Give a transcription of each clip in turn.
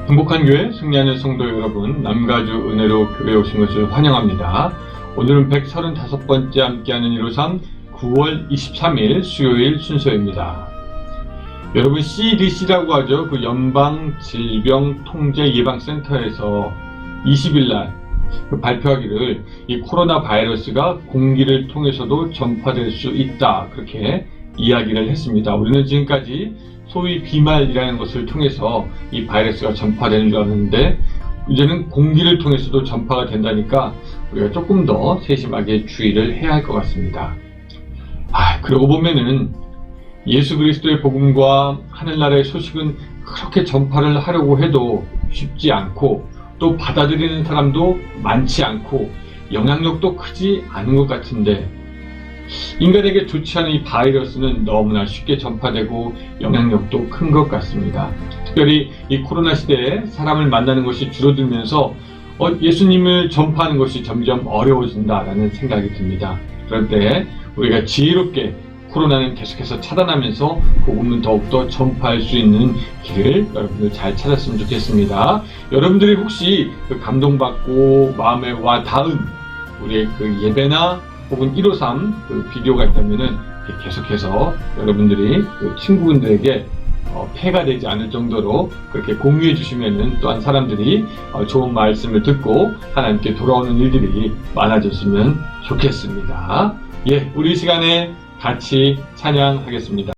행복한 교회 승리하는 성도 여러분, 남가주 은혜로 교회에 오신 것을 환영합니다. 오늘은 135번째 함께하는 153 9월 23일 수요일 순서입니다. 여러분, CDC라고 하죠. 그 연방질병통제예방센터에서 20일날 발표하기를 이 코로나 바이러스가 공기를 통해서도 전파될 수 있다, 그렇게 이야기를 했습니다. 우리는 지금까지 소위 비말이라는 것을 통해서 이 바이러스가 전파되는 줄 알았는데, 이제는 공기를 통해서도 전파가 된다니까 우리가 조금 더 세심하게 주의를 해야 할 것 같습니다. 그러고 보면은 예수 그리스도의 복음과 하늘나라의 소식은 그렇게 전파를 하려고 해도 쉽지 않고, 또 받아들이는 사람도 많지 않고 영향력도 크지 않은 것 같은데, 인간에게 좋지 않은 이 바이러스는 너무나 쉽게 전파되고 영향력도 큰 것 같습니다. 특별히 이 코로나 시대에 사람을 만나는 것이 줄어들면서 예수님을 전파하는 것이 점점 어려워진다라는 생각이 듭니다. 그럴 때 우리가 지혜롭게 코로나는 계속해서 차단하면서 복음은 더욱더 전파할 수 있는 길을 여러분들 잘 찾았으면 좋겠습니다. 여러분들이 혹시 그 감동받고 마음에 와 닿은 우리의 그 예배나 혹은 153 그 비디오가 있다면은 계속해서 여러분들이 그 친구분들에게 폐가 되지 않을 정도로 그렇게 공유해 주시면은 또한 사람들이 좋은 말씀을 듣고 하나님께 돌아오는 일들이 많아졌으면 좋겠습니다. 우리 이 시간에 같이 찬양하겠습니다.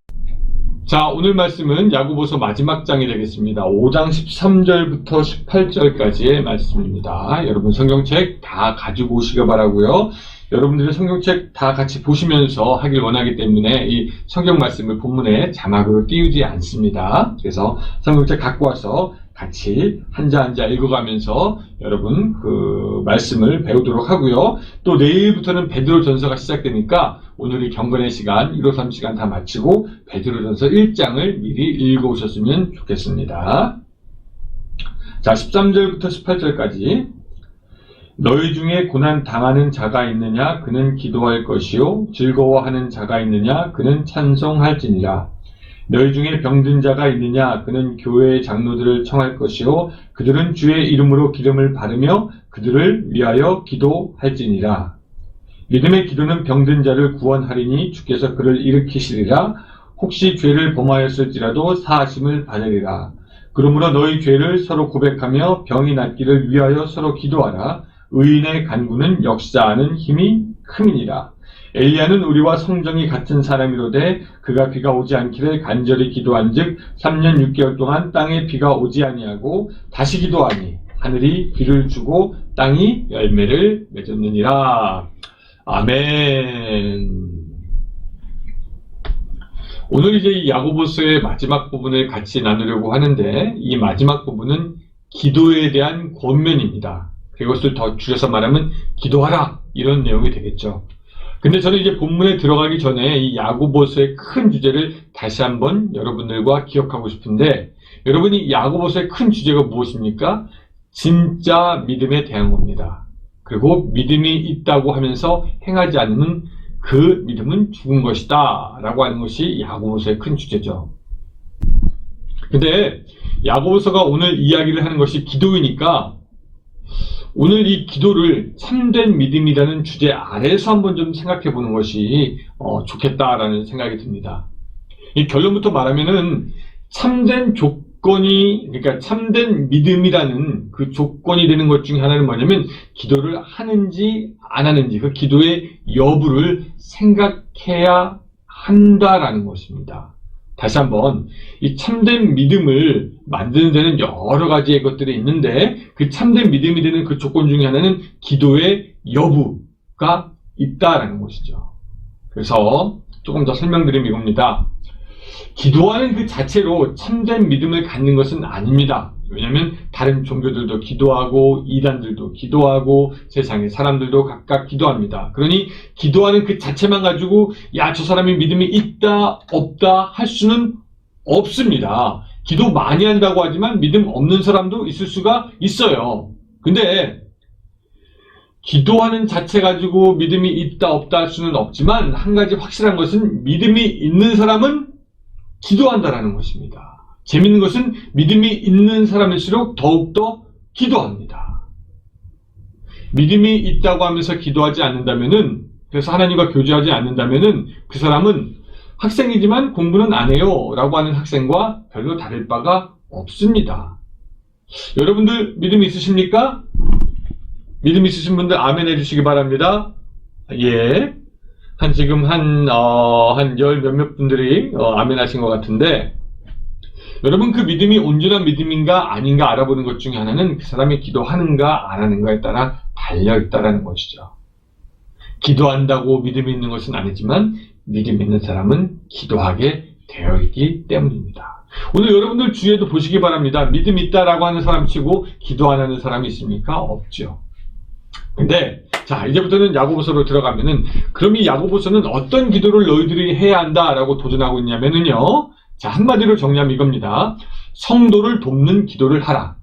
자, 오늘 말씀은 야고보서 마지막 장이 되겠습니다. 5장 13절부터 18절까지의 말씀입니다. 여러분 성경책 다 가지고 오시기 바라고요. 여러분들의 성경책 다 같이 보시면서 하길 원하기 때문에 이 성경 말씀을 본문에 자막으로 띄우지 않습니다. 그래서 성경책 갖고 와서 같이 한자 한자 읽어가면서 여러분 그 말씀을 배우도록 하고요. 또 내일부터는 베드로전서가 시작되니까 오늘이 경건의 시간, 153 시간 다 마치고 베드로전서 1장을 미리 읽어오셨으면 좋겠습니다. 자, 13절부터 18절까지. 너희 중에 고난 당하는 자가 있느냐? 그는 기도할 것이요. 즐거워하는 자가 있느냐? 그는 찬송할지니라. 너희 중에 병든 자가 있느냐? 그는 교회의 장로들을 청할 것이요. 그들은 주의 이름으로 기름을 바르며 그들을 위하여 기도할지니라. 믿음의 기도는 병든 자를 구원하리니 주께서 그를 일으키시리라. 혹시 죄를 범하였을지라도 사하심을 받으리라. 그러므로 너희 죄를 서로 고백하며 병이 낫기를 위하여 서로 기도하라. 의인의 간구는 역사하는 힘이 큼이니라. 엘리야는 우리와 성정이 같은 사람이로되 그가 비가 오지 않기를 간절히 기도한즉 3년 6개월 동안 땅에 비가 오지 아니하고 다시 기도하니 하늘이 비를 주고 땅이 열매를 맺었느니라. 아멘. 오늘 이제 이 야고보서의 마지막 부분을 같이 나누려고 하는데, 이 마지막 부분은 기도에 대한 권면입니다. 그것을 더 줄여서 말하면 기도하라, 이런 내용이 되겠죠. 근데 저는 이제 본문에 들어가기 전에 이 야고보서의 큰 주제를 다시 한번 여러분들과 기억하고 싶은데, 여러분이 야고보서의 큰 주제가 무엇입니까? 진짜 믿음에 대한 겁니다. 그리고 믿음이 있다고 하면서 행하지 않는 그 믿음은 죽은 것이다 라고 하는 것이 야고보서의 큰 주제죠. 근데 야고보서가 오늘 이야기를 하는 것이 기도이니까 오늘 이 기도를 참된 믿음이라는 주제 아래에서 한번 좀 생각해 보는 것이 좋겠다라는 생각이 듭니다. 이 결론부터 말하면은 참된 조건이, 그러니까 참된 믿음이라는 그 조건이 되는 것 중에 하나는 뭐냐면 기도를 하는지 안 하는지, 그 기도의 여부를 생각해야 한다라는 것입니다. 다시 한번, 이 참된 믿음을 만드는 데는 여러 가지의 것들이 있는데, 그 참된 믿음이 되는 그 조건 중에 하나는 기도의 여부가 있다라는 것이죠. 그래서 조금 더 설명드리면 이겁니다. 기도하는 그 자체로 참된 믿음을 갖는 것은 아닙니다. 왜냐하면 다른 종교들도 기도하고 이단들도 기도하고 세상의 사람들도 각각 기도합니다. 그러니 기도하는 그 자체만 가지고 야, 저 사람이 믿음이 있다 없다 할 수는 없습니다. 기도 많이 한다고 하지만 믿음 없는 사람도 있을 수가 있어요. 근데 기도하는 자체 가지고 믿음이 있다 없다 할 수는 없지만, 한 가지 확실한 것은 믿음이 있는 사람은 기도한다라는 것입니다. 재밌는 것은 믿음이 있는 사람일수록 더욱더 기도합니다. 믿음이 있다고 하면서 기도하지 않는다면은, 그래서 하나님과 교제하지 않는다면은 그 사람은 학생이지만 공부는 안 해요 라고 하는 학생과 별로 다를 바가 없습니다. 여러분들 믿음 있으십니까? 믿음 있으신 분들 아멘 해주시기 바랍니다. 예. 지금 한 열 몇몇 분들이 아멘 하신 것 같은데, 여러분 그 믿음이 온전한 믿음인가 아닌가 알아보는 것 중에 하나는 그 사람이 기도하는가 안 하는가에 따라 달려있다라는 것이죠. 기도한다고 믿음이 있는 것은 아니지만 믿음 있는 사람은 기도하게 되어 있기 때문입니다. 오늘 여러분들 주위에도 보시기 바랍니다. 믿음 있다라고 하는 사람 치고 기도 안 하는 사람이 있습니까? 없죠. 근데 자, 이제부터는 야고보서로 들어가면은, 그럼 이 야고보서는 어떤 기도를 너희들이 해야 한다라고 도전하고 있냐면은요, 자, 한마디로 정리하면 이겁니다. 성도를 돕는 기도를 하라.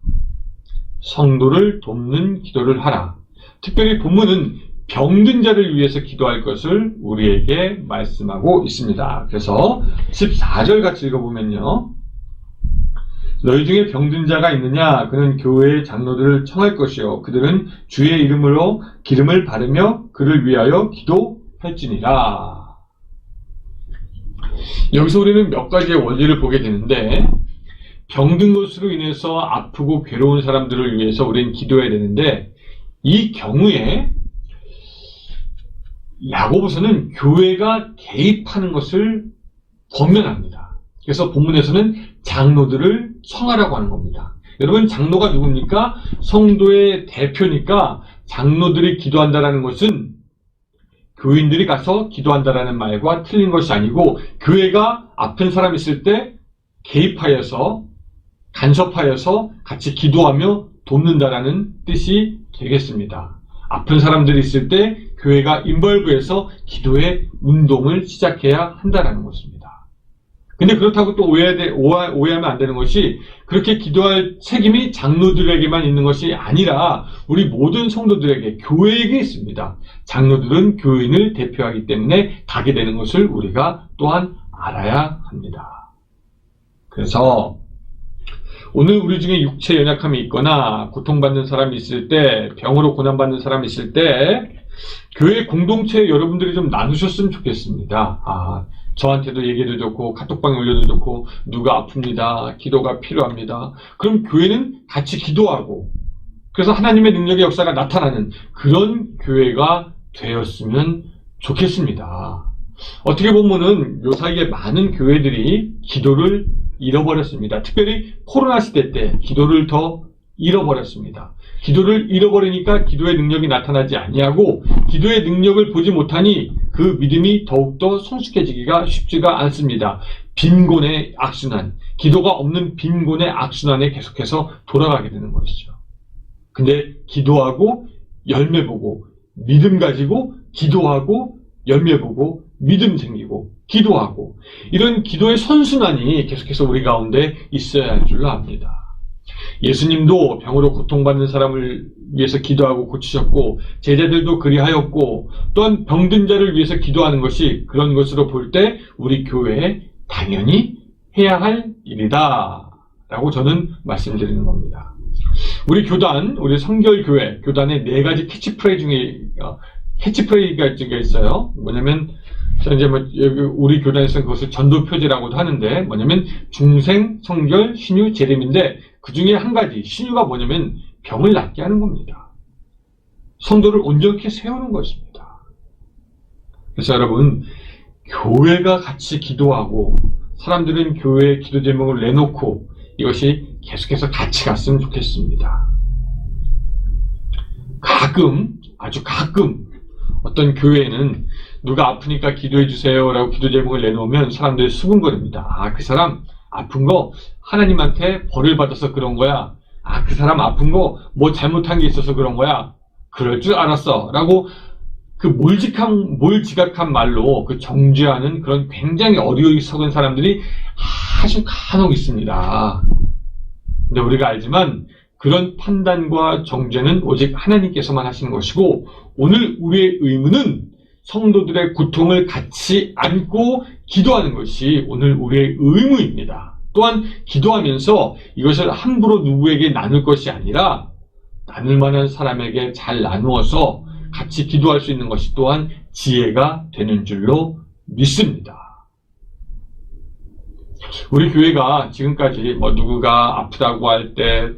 성도를 돕는 기도를 하라. 특별히 본문은 병든 자를 위해서 기도할 것을 우리에게 말씀하고 있습니다. 그래서 14절 같이 읽어보면요, 너희 중에 병든 자가 있느냐? 그는 교회의 장로들을 청할 것이요, 그들은 주의 이름으로 기름을 바르며 그를 위하여 기도할지니라. 여기서 우리는 몇 가지의 원리를 보게 되는데, 병든 것으로 인해서 아프고 괴로운 사람들을 위해서 우리는 기도해야 되는데, 이 경우에 야고보서는 교회가 개입하는 것을 권면합니다. 그래서 본문에서는 장로들을 청하라고 하는 겁니다. 여러분, 장로가 누굽니까? 성도의 대표니까 장로들이 기도한다라는 것은 교인들이 가서 기도한다라는 말과 틀린 것이 아니고, 교회가 아픈 사람 있을 때 개입하여서 간섭하여서 같이 기도하며 돕는다라는 뜻이 되겠습니다. 아픈 사람들이 있을 때 교회가 인벌브해서 기도의 운동을 시작해야 한다라는 것입니다. 근데 그렇다고 또 오해하면 안 되는 것이, 그렇게 기도할 책임이 장로들에게만 있는 것이 아니라 우리 모든 성도들에게, 교회에게 있습니다. 장로들은 교인을 대표하기 때문에 가게 되는 것을 우리가 또한 알아야 합니다. 그래서 오늘 우리 중에 육체 연약함이 있거나 고통받는 사람이 있을 때, 병으로 고난받는 사람이 있을 때 교회 공동체에 여러분들이 좀 나누셨으면 좋겠습니다. 저한테도 얘기해도 좋고 카톡방에 올려도 좋고, 누가 아픕니다, 기도가 필요합니다. 그럼 교회는 같이 기도하고, 그래서 하나님의 능력의 역사가 나타나는 그런 교회가 되었으면 좋겠습니다. 어떻게 보면은 요 사이에 많은 교회들이 기도를 잃어버렸습니다. 특별히 코로나 시대 때 기도를 더 잃어버렸습니다. 기도를 잃어버리니까 기도의 능력이 나타나지 아니하고, 기도의 능력을 보지 못하니 그 믿음이 더욱더 성숙해지기가 쉽지가 않습니다. 빈곤의 악순환, 기도가 없는 빈곤의 악순환에 계속해서 돌아가게 되는 것이죠. 근데 기도하고 열매 보고 믿음 가지고, 기도하고 열매 보고 믿음 생기고 기도하고, 이런 기도의 선순환이 계속해서 우리 가운데 있어야 할 줄로 압니다. 예수님도 병으로 고통받는 사람을 위해서 기도하고 고치셨고, 제자들도 그리하였고, 또한 병든 자를 위해서 기도하는 것이 그런 것으로 볼 때 우리 교회에 당연히 해야 할 일이다 라고 저는 말씀드리는 겁니다. 우리 교단, 우리 성결교회 교단의 4가지 캐치프레이즈가 있어요. 뭐냐면, 이제 우리 교단에서는 그것을 전도표지라고도 하는데, 뭐냐면 중생, 성결, 신유, 재림인데, 그 중에 한 가지, 신유가 뭐냐면 병을 낫게 하는 겁니다. 성도를 온전히 세우는 것입니다. 그래서 여러분, 교회가 같이 기도하고, 사람들은 교회의 기도 제목을 내놓고, 이것이 계속해서 같이 갔으면 좋겠습니다. 가끔, 아주 가끔 어떤 교회에는 누가 아프니까 기도해 주세요 라고 기도 제목을 내놓으면 사람들이 수군거립니다. 그 사람 아픈 거 하나님한테 벌을 받아서 그런 거야. 그 사람 아픈 거 뭐 잘못한 게 있어서 그런 거야. 그럴 줄 알았어 라고 그 몰지각한 말로 그 정죄하는 그런 굉장히 어리석은 사람들이 아주 간혹 있습니다. 근데 우리가 알지만 그런 판단과 정죄는 오직 하나님께서만 하시는 것이고, 오늘 우리의 의무는 성도들의 고통을 같이 안고 기도하는 것이 오늘 우리의 의무입니다. 또한 기도하면서 이것을 함부로 누구에게 나눌 것이 아니라 나눌 만한 사람에게 잘 나누어서 같이 기도할 수 있는 것이 또한 지혜가 되는 줄로 믿습니다. 우리 교회가 지금까지 누구가 아프다고 할 때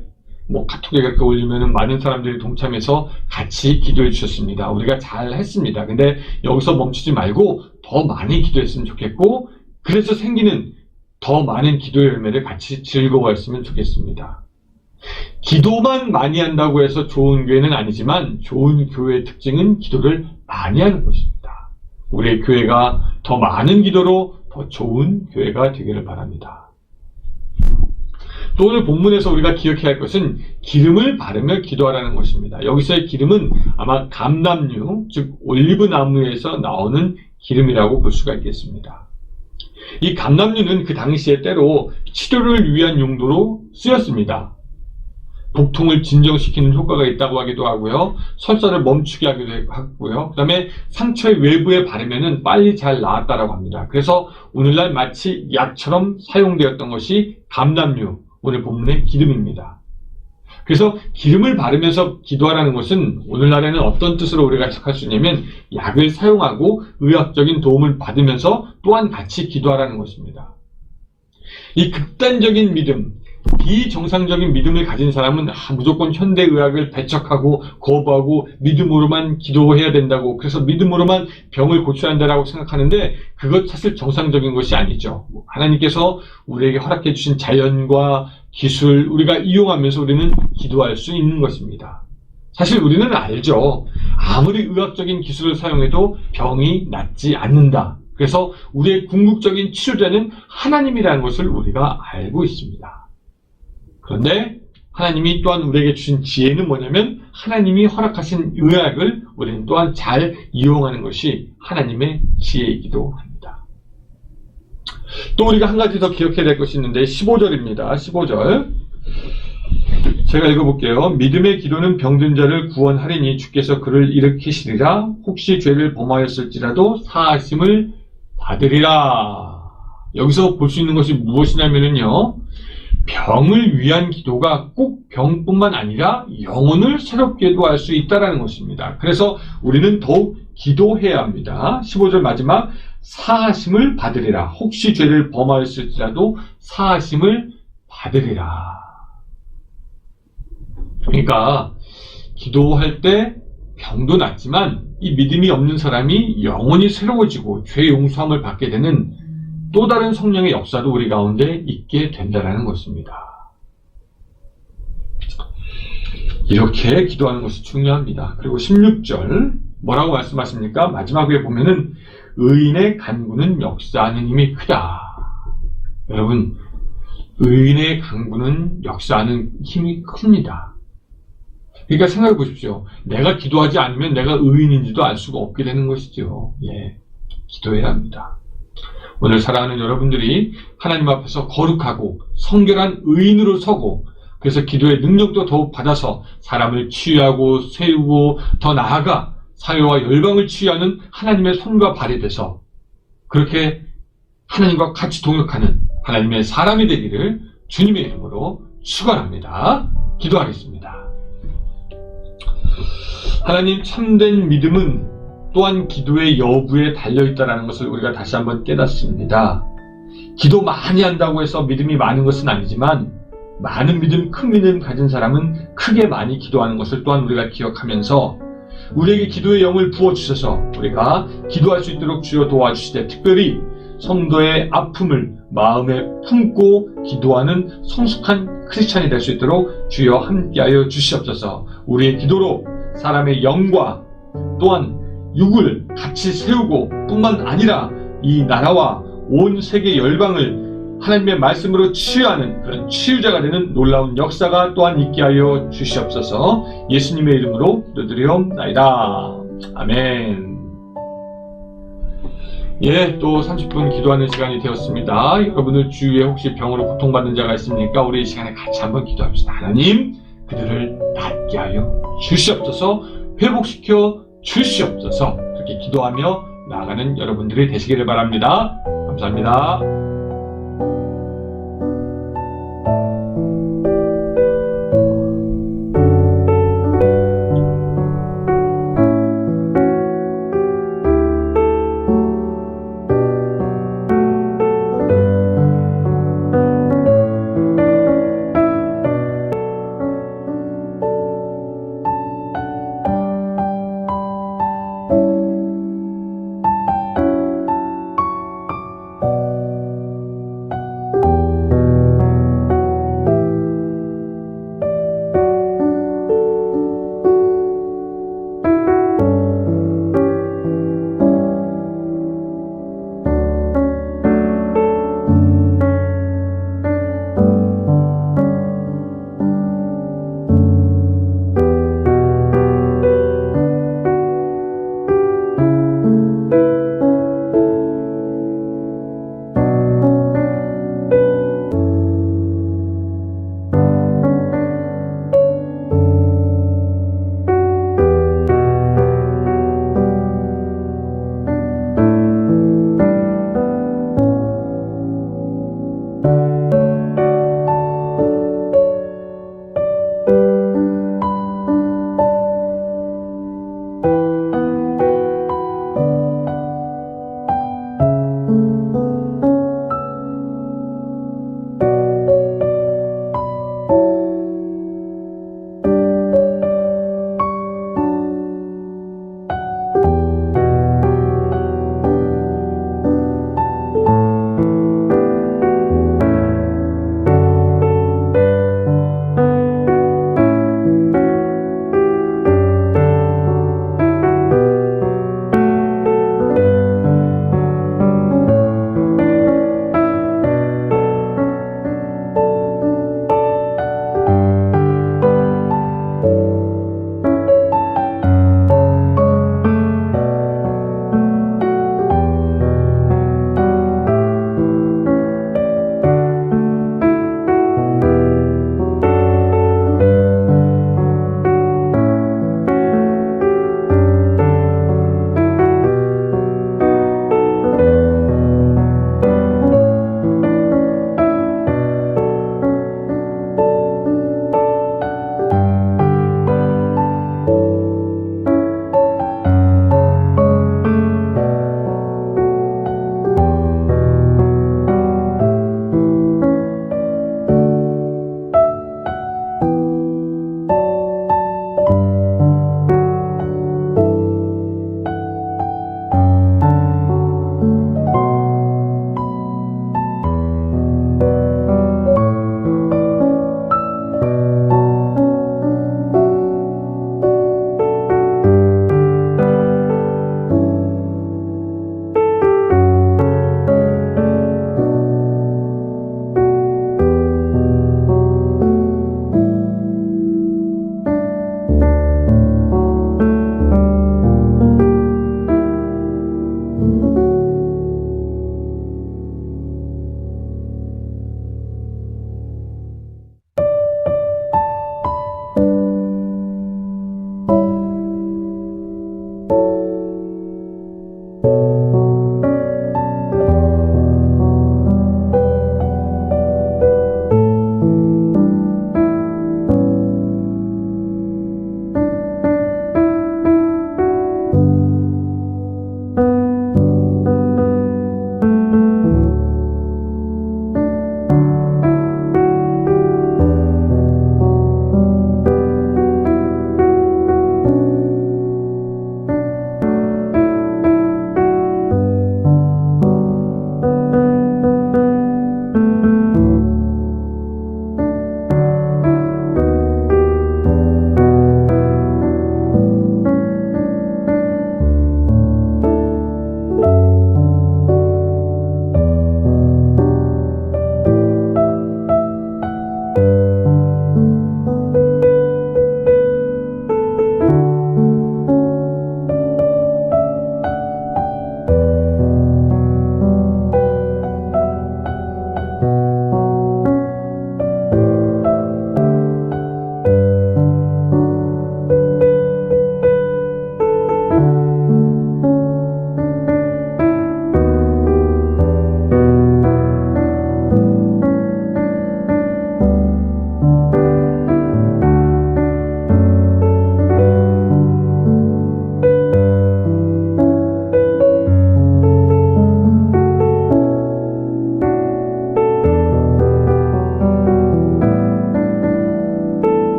카톡에 그렇게 올리면 많은 사람들이 동참해서 같이 기도해 주셨습니다. 우리가 잘 했습니다. 근데 여기서 멈추지 말고 더 많이 기도했으면 좋겠고, 그래서 생기는 더 많은 기도의 열매를 같이 즐거워했으면 좋겠습니다. 기도만 많이 한다고 해서 좋은 교회는 아니지만 좋은 교회의 특징은 기도를 많이 하는 것입니다. 우리의 교회가 더 많은 기도로 더 좋은 교회가 되기를 바랍니다. 또 오늘 본문에서 우리가 기억해야 할 것은 기름을 바르며 기도하라는 것입니다. 여기서의 기름은 아마 감람류, 즉 올리브 나무에서 나오는 기름이라고 볼 수가 있겠습니다. 이 감람류는 그 당시에 때로 치료를 위한 용도로 쓰였습니다. 복통을 진정시키는 효과가 있다고 하기도 하고요. 설사를 멈추게 하기도 하고요. 그 다음에 상처의 외부에 바르면 빨리 잘 나았다라고 합니다. 그래서 오늘날 마치 약처럼 사용되었던 것이 감람류, 오늘 본문의 기름입니다. 그래서 기름을 바르면서 기도하라는 것은 오늘날에는 어떤 뜻으로 우리가 해석할 수 있냐면 약을 사용하고 의학적인 도움을 받으면서 또한 같이 기도하라는 것입니다. 이 극단적인 믿음, 비정상적인 믿음을 가진 사람은 무조건 현대의학을 배척하고 거부하고 믿음으로만 기도해야 된다고, 그래서 믿음으로만 병을 고쳐야 한다고 생각하는데 그것 사실 정상적인 것이 아니죠. 하나님께서 우리에게 허락해 주신 자연과 기술 우리가 이용하면서 우리는 기도할 수 있는 것입니다. 사실 우리는 알죠. 아무리 의학적인 기술을 사용해도 병이 낫지 않는다. 그래서 우리의 궁극적인 치료자는 하나님이라는 것을 우리가 알고 있습니다. 그런데 하나님이 또한 우리에게 주신 지혜는 뭐냐면 하나님이 허락하신 의학을 우리는 또한 잘 이용하는 것이 하나님의 지혜이기도 합니다. 또 우리가 한 가지 더 기억해야 될 것이 있는데 15절입니다. 15절 제가 읽어볼게요. 믿음의 기도는 병든 자를 구원하리니 주께서 그를 일으키시리라. 혹시 죄를 범하였을지라도 사하심을 받으리라. 여기서 볼 수 있는 것이 무엇이냐면요, 병을 위한 기도가 꼭 병뿐만 아니라 영혼을 새롭게도 할 수 있다는 것입니다. 그래서 우리는 더욱 기도해야 합니다. 15절 마지막 사하심을 받으리라. 혹시 죄를 범하였을지라도 사하심을 받으리라. 그러니까 기도할 때 병도 낫지만 이 믿음이 없는 사람이 영혼이 새로워지고 죄 용서함을 받게 되는 또 다른 성령의 역사도 우리 가운데 있게 된다는 것입니다. 이렇게 기도하는 것이 중요합니다. 그리고 16절 뭐라고 말씀하십니까? 마지막에 보면은 의인의 간구는 역사하는 힘이 크다. 여러분, 의인의 간구는 역사하는 힘이 큽니다. 그러니까 생각해 보십시오. 내가 기도하지 않으면 내가 의인인지도 알 수가 없게 되는 것이죠. 기도해야 합니다. 오늘 사랑하는 여러분들이 하나님 앞에서 거룩하고 성결한 의인으로 서고, 그래서 기도의 능력도 더욱 받아서 사람을 치유하고 세우고 더 나아가 사회와 열방을 치유하는 하나님의 손과 발이 돼서 그렇게 하나님과 같이 동역하는 하나님의 사람이 되기를 주님의 이름으로 축원합니다. 기도하겠습니다. 하나님, 참된 믿음은 또한 기도의 여부에 달려있다는 것을 우리가 다시 한번 깨닫습니다. 기도 많이 한다고 해서 믿음이 많은 것은 아니지만 많은 믿음, 큰 믿음 가진 사람은 크게 많이 기도하는 것을 또한 우리가 기억하면서 우리에게 기도의 영을 부어주셔서 우리가 기도할 수 있도록 주여 도와주시되, 특별히 성도의 아픔을 마음에 품고 기도하는 성숙한 크리스찬이 될 수 있도록 주여 함께하여 주시옵소서. 우리의 기도로 사람의 영과 또한 육을 같이 세우고 뿐만 아니라 이 나라와 온 세계 열방을 하나님의 말씀으로 치유하는 그런 치유자가 되는 놀라운 역사가 또한 있게 하여 주시옵소서. 예수님의 이름으로 기도드리옵나이다. 아멘. 또 30분 기도하는 시간이 되었습니다. 여러분들 주위에 혹시 병으로 고통받는 자가 있습니까? 우리 이 시간에 같이 한번 기도합시다. 하나님, 그들을 낫게 하여 주시옵소서. 회복시켜 주시옵소서. 그렇게 기도하며 나아가는 여러분들이 되시기를 바랍니다. 감사합니다.